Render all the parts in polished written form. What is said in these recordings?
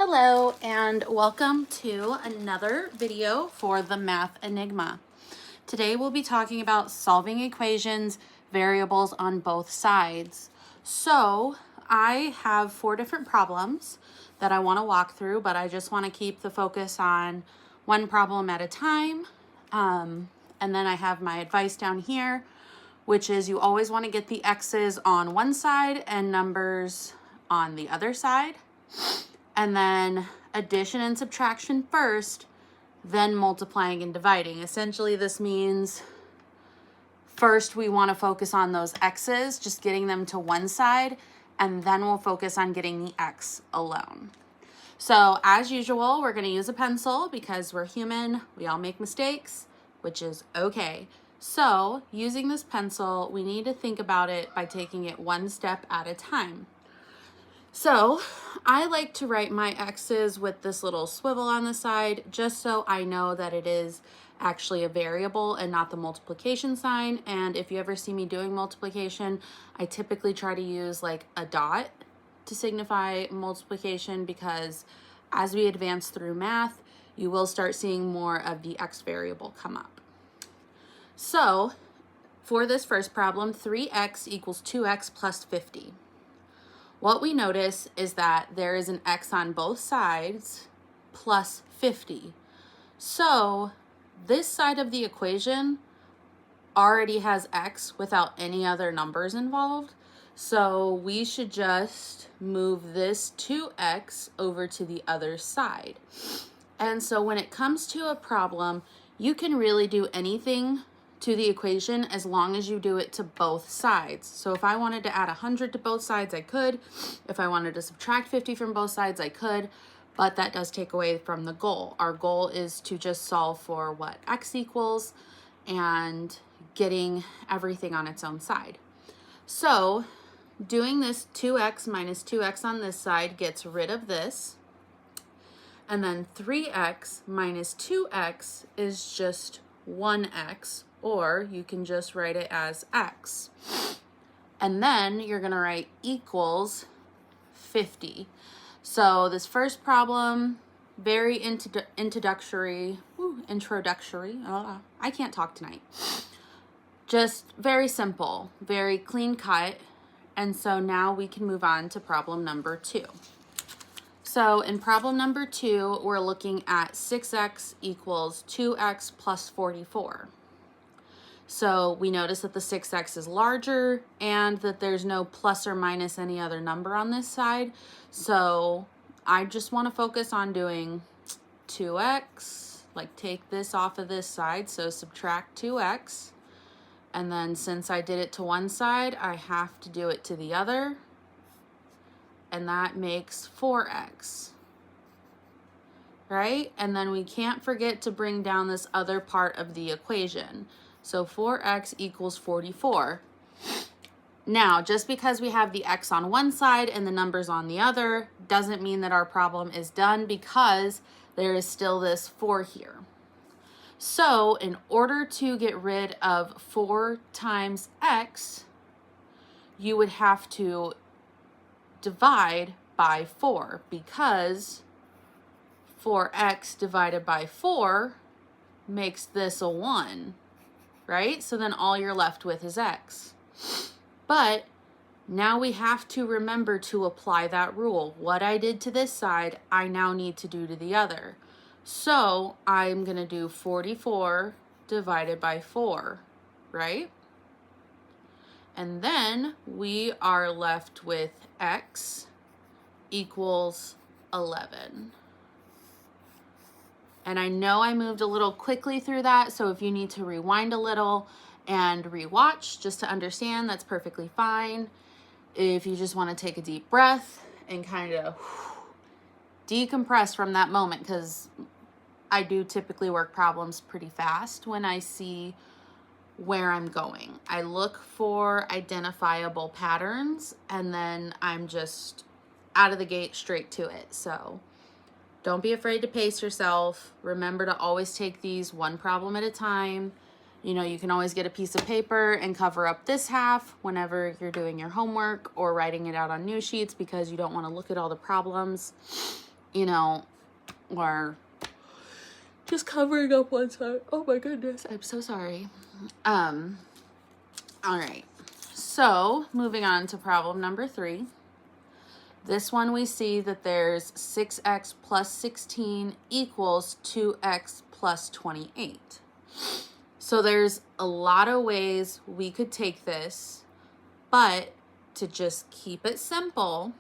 Hello and welcome to another video for the Math Enigma. Today we'll be talking about solving equations, variables on both sides. So I have 4 different problems that I want to walk through, but I just want to keep the focus on one problem at a time. And then I have my advice down here, which is you always want to get the x's on one side and numbers on the other side. And then addition and subtraction first, then multiplying and dividing. Essentially, this means first we want to focus on those x's, just getting them to one side, and then we'll focus on getting the x alone. So as usual, we're going to use a pencil because we're human. We all make mistakes, which is okay. So using this pencil, we need to think about it by taking it one step at a time. So I like to write my x's with this little swivel on the side, just so I know that it is actually a variable and not the multiplication sign. And if you ever see me doing multiplication, I typically try to use like a dot to signify multiplication, because as we advance through math, you will start seeing more of the x variable come up. So for this first problem, 3x equals 2x plus 50. What we notice is that there is an x on both sides plus 50. So this side of the equation already has x without any other numbers involved. So we should just move this 2x over to the other side. And so when it comes to a problem, you can really do anything to the equation as long as you do it to both sides. So if I wanted to add 100 to both sides, I could. If I wanted to subtract 50 from both sides, I could, but that does take away from the goal. Our goal is to just solve for what x equals and getting everything on its own side. So doing this 2x minus 2x on this side gets rid of this. And then 3x minus 2x is just 1x, or you can just write it as x. And then you're going to write equals 50. So this first problem, very introductory. I can't talk tonight. Just very simple, very clean cut. And so now we can move on to problem number 2. So in problem number 2, we're looking at 6x equals 2x plus 44. So we notice that the 6x is larger and that there's no plus or minus any other number on this side. So I just want to focus on doing 2x, like take this off of this side, so subtract 2x. And then since I did it to one side, I have to do it to the other. And that makes 4x, right? And then we can't forget to bring down this other part of the equation. So 4x equals 44. Now, just because we have the x on one side and the numbers on the other doesn't mean that our problem is done, because there is still this 4 here. So in order to get rid of 4 times x, you would have to divide by 4, because 4x divided by 4 makes this a 1, right? So then all you're left with is x. But now we have to remember to apply that rule. What I did to this side, I now need to do to the other. So I'm going to do 44 divided by 4, right? And then we are left with x equals 11. And I know I moved a little quickly through that, so if you need to rewind a little and rewatch just to understand, that's perfectly fine. If you just want to take a deep breath and kind of decompress from that moment, because I do typically work problems pretty fast when I see where I'm going. I look for identifiable patterns, and then I'm just out of the gate straight to it. So don't be afraid to pace yourself. Remember to always take these one problem at a time. You know, you can always get a piece of paper and cover up this half whenever you're doing your homework or writing it out on new sheets because you don't want to look at all the problems. you know, or just covering up one side. Oh my goodness, I'm so sorry. All right, so moving on to problem number 3. This one we see that there's 6x plus 16 equals 2x plus 28. So there's a lot of ways we could take this, but to just keep it simple,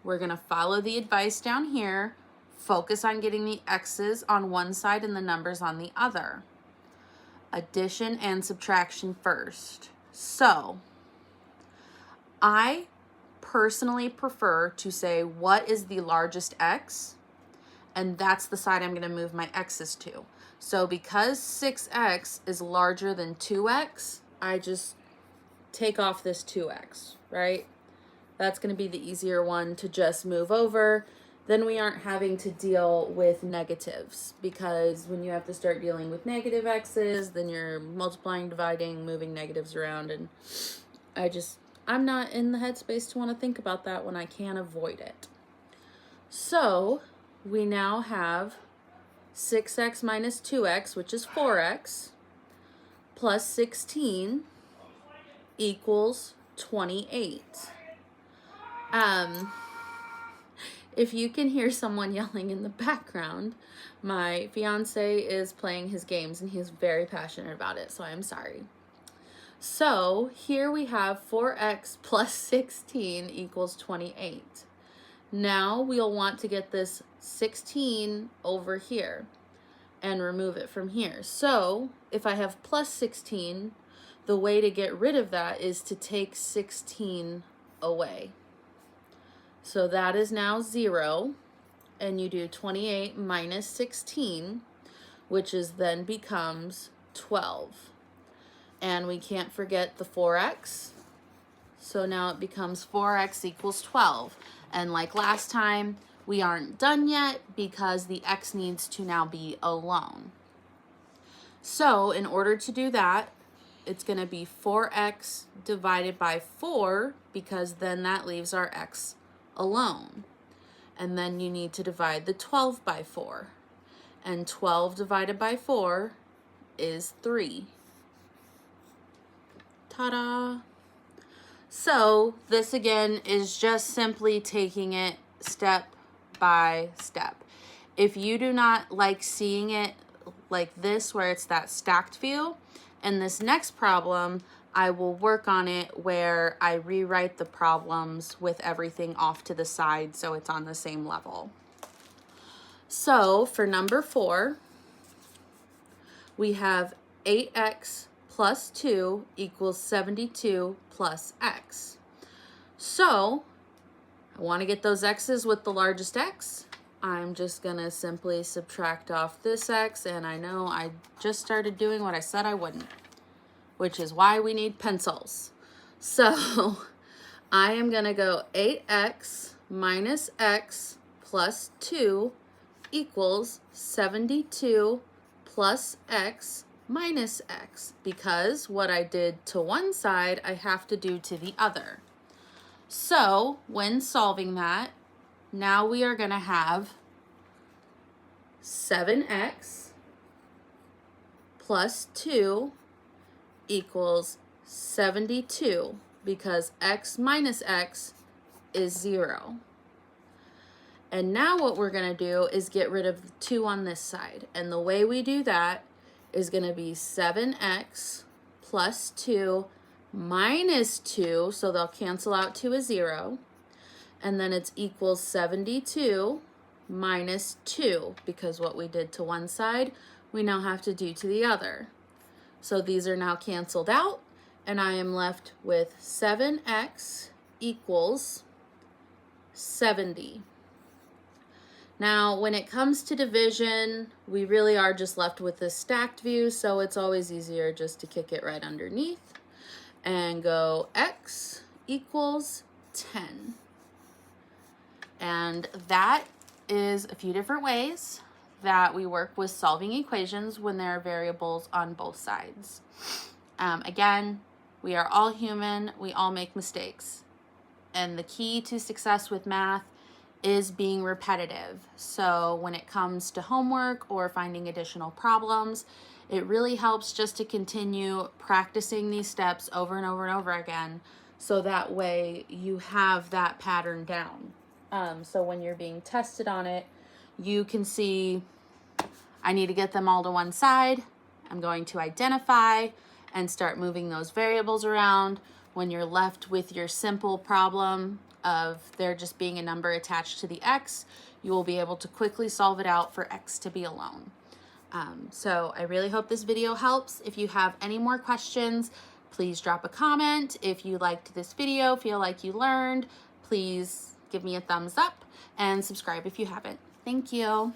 we're going to follow the advice down here, focus on getting the x's on one side and the numbers on the other. Addition and subtraction first. So I personally prefer to say what is the largest x, and that's the side I'm going to move my x's to. So because 6x is larger than 2x, I just take off this 2x, right? That's going to be the easier one to just move over. Then we aren't having to deal with negatives, because when you have to start dealing with negative x's, then you're multiplying, dividing, moving negatives around, and I'm not in the headspace to want to think about that when I can avoid it. So we now have 6x minus 2x, which is 4x, plus 16 equals 28. If you can hear someone yelling in the background, my fiance is playing his games and he's very passionate about it, so I'm sorry. So here we have 4x plus 16 equals 28. Now we'll want to get this 16 over here and remove it from here. So if I have plus 16, the way to get rid of that is to take 16 away. So that is now 0, and you do 28 minus 16, which is then becomes 12. And we can't forget the 4x. So now it becomes 4x equals 12. And like last time, we aren't done yet because the x needs to now be alone. So in order to do that, it's going to be 4x divided by 4, because then that leaves our x alone. And then you need to divide the 12 by 4. And 12 divided by 4 is 3. Ta-da! So this again is just simply taking it step by step. If you do not like seeing it like this, where it's that stacked view, in this next problem, I will work on it where I rewrite the problems with everything off to the side so it's on the same level. So for number 4, we have 8x plus 2 equals 72 plus x. So I want to get those x's with the largest x. I'm just going to simply subtract off this x, and I know I just started doing what I said I wouldn't, which is why we need pencils. So I am going to go 8x minus x plus 2 equals 72 plus x minus x, because what I did to one side, I have to do to the other. So when solving that, now we are going to have 7x plus 2 equals 72, because x minus x is 0. And now what we're going to do is get rid of the 2 on this side. And the way we do that is going to be 7x plus 2 minus 2, so they'll cancel out to a 0. And then it's equals 72 minus 2, because what we did to one side, we now have to do to the other. So these are now canceled out, and I am left with 7x equals 70. Now, when it comes to division, we really are just left with this stacked view, so it's always easier just to kick it right underneath and go x equals 10. And that is a few different ways that we work with solving equations when there are variables on both sides. Again, we are all human, we all make mistakes. And the key to success with math is being repetitive. So when it comes to homework or finding additional problems, it really helps just to continue practicing these steps over and over and over again, so that way you have that pattern down. So when you're being tested on it, you can see, I need to get them all to one side. I'm going to identify and start moving those variables around. When you're left with your simple problem of there just being a number attached to the x, you will be able to quickly solve it out for x to be alone. So I really hope this video helps. If you have any more questions, please drop a comment. If you liked this video, feel like you learned, please give me a thumbs up and subscribe if you haven't. Thank you.